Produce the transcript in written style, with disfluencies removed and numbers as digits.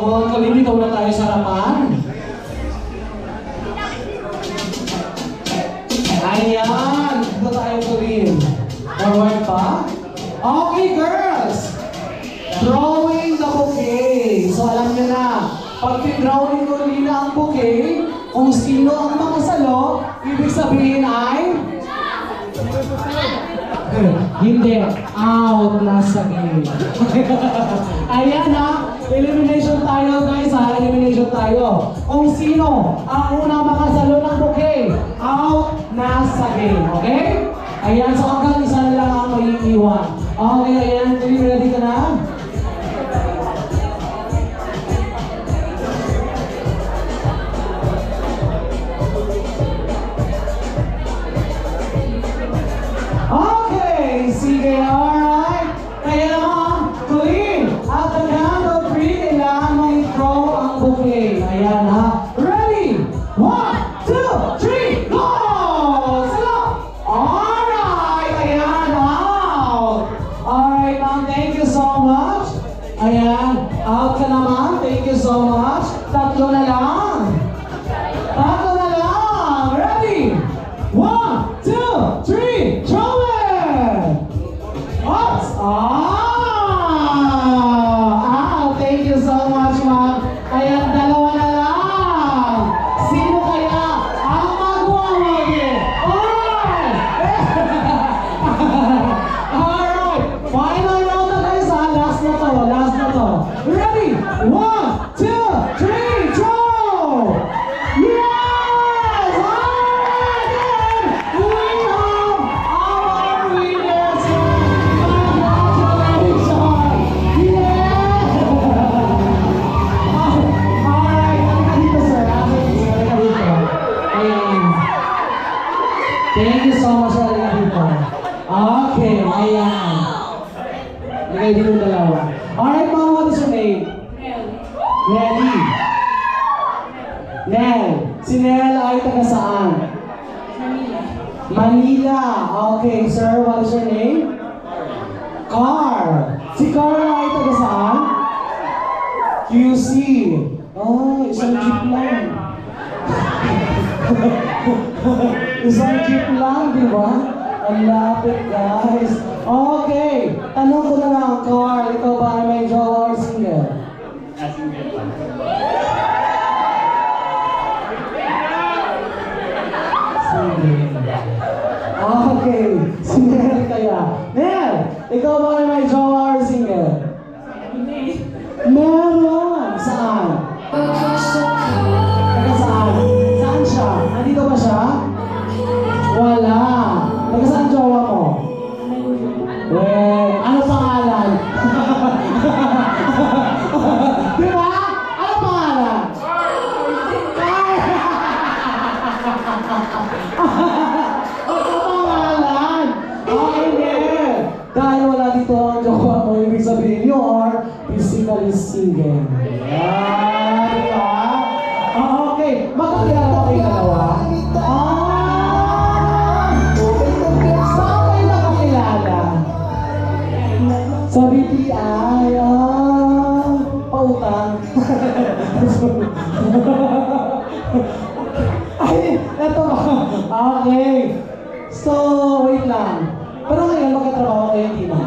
on, Colleen, ikaw na tayo sa harapan. Ayan, dito tayo, Colleen. Forward pa. Okay, girls. Drawing the bouquet. So, alam niyo na, pag drawing ko rin ang bouquet, kung sino ang makasalo, ibig sabihin ay... Hindi. Out na sa game. Ayan ha. Elimination tayo guys ha. Elimination tayo. Kung sino ang unang makasalo ng bouquet, out na sa game. Okay? Ayan. So hanggang isa na lang ang maiiwan. Okay, ayan. Ready ka na? Okay, sige, alright. Kaya naman, Colleen, at the count of 3, kailangan mong i-throw ang bouquet. Ayan ha. Ready? 1, 2, 3, go! Sila! Alright, ayan, out. Alright, ma'am, thank you so much. Ayan, out ka naman. Thank you so much. Tatlo na lang. Tatlo na lang. Ready? 1, 2, 3, throw it! Thank you so much, ma'am. Ayan, dalawa na lang. Sino kaya ang magwawagi? Alright! Alright! Final round na guys ha. Last na to. Last na to. Ready? 1, 2, 3, throw! Yes! Alright! And we have our winners! Congratulations! Yes! Alright, halika dito sir. Halika dito. Ayan. Thank you so much, halika dito. Okay, ayan. Halika dito yung dalawa. Alright, ma'am, what is your name? Nelly. Nel. Si Nel ay taga saan? Manila. Okay, sir, what is your name? Carl. Si Carl ay taga saan? QC. Oh, isang jeep lang. Isang jeep lang, di ba? Ang lapit, guys. Okay, tanong ko na lang, Carl, ikaw ba ay may jowa or single? Okay, single kaya. Nel, ikaw ba ay may jowa or single? Meron! Saan? Taga saan? Saan siya? Nandito ba siya? Wala. Taga saan jowa mo? Well, ano pangalan? Di ba? Ano pangalan? Ano pangalan? Hindi. Dahil wala dito ang jowa mo, ibig sabihin you are physically single. Yeah, di ba? Okay, magkakilala ba kayo dalawa? Saan kayo nakakilala? Sa BPI, pautang. Ay, eto ba? Okay. So, wait lang. Pero ngayon, magkatrabaho kayo, di ba?